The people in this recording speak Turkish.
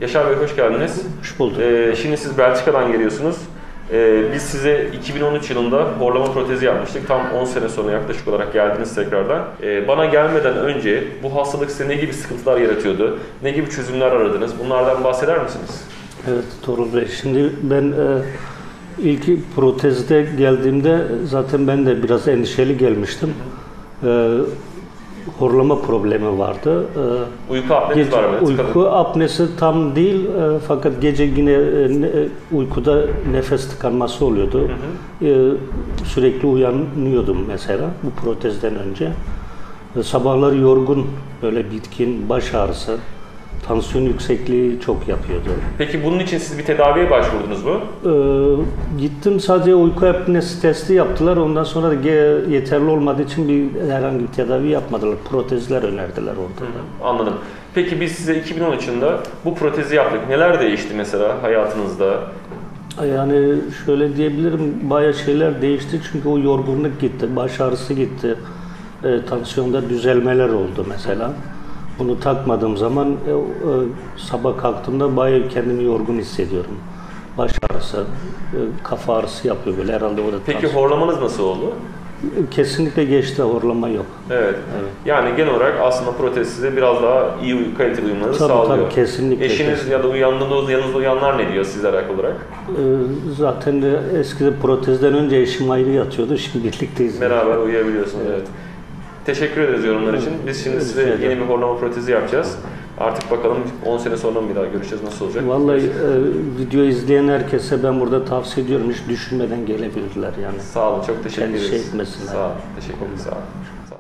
Yaşar Bey hoş geldiniz. Hoş bulduk. Şimdi siz Belçika'dan geliyorsunuz. Biz size 2013 yılında horlama protezi yapmıştık. Tam 10 sene sonra yaklaşık olarak geldiniz tekrardan. Bana gelmeden önce bu hastalık size ne gibi sıkıntılar yaratıyordu? Ne gibi çözümler aradınız? Bunlardan bahseder misiniz? Evet Tuğrul Bey, şimdi ben ilk protezde geldiğimde zaten ben de biraz endişeli gelmiştim. Horlama problemi vardı. Uyku apneniz var mı? Uyku apnesi tam değil fakat gece yine uykuda nefes tıkanması oluyordu. Sürekli uyanıyordum mesela bu protezden önce. Sabahları yorgun, böyle bitkin, baş ağrısı, tansiyon yüksekliği çok yapıyordu. Peki bunun için siz bir tedaviye başvurdunuz mu? Gittim, sadece uyku apnesi testi yaptılar. Ondan sonra da yeterli olmadığı için herhangi bir tedavi yapmadılar. Protezler önerdiler orada. Anladım. Peki biz size 2013 yılında bu protezi yaptık. Neler değişti mesela hayatınızda? Yani şöyle diyebilirim, bayağı şeyler değişti çünkü o yorgunluk gitti, baş ağrısı gitti. Tansiyonda düzelmeler oldu mesela. Bunu takmadığım zaman sabah kalktığımda bayağı kendimi yorgun hissediyorum. Baş ağrısı, kafa ağrısı yapıyor böyle herhalde o da. Peki horlamanız nasıl oldu? Kesinlikle geçti, horlama yok. Evet. Yani genel olarak aslında protez size biraz daha iyi kaliteli uyumanızı sağlıyor. Tabii kesinlikle. Eşiniz ya da yanınızda uyanlar ne diyor sizle alakalı olarak? Zaten eskiden protezden önce eşim ayrı yatıyordu, şimdi birlikteyiz. Beraber uyuyabiliyorsunuz, evet. Teşekkür ederiz yorumlar için. Biz şimdi size yeni bir horlama protezi yapacağız. Artık bakalım 10 sene sonra mı bir daha görüşeceğiz, nasıl olacak? Vallahi video izleyen herkese ben burada tavsiye ediyorum, hiç düşünmeden gelebilirler yani. Sağ olun, çok teşekkür ederiz. Şey etmesinler. Sağ olun, teşekkür ederim. Sağ olun.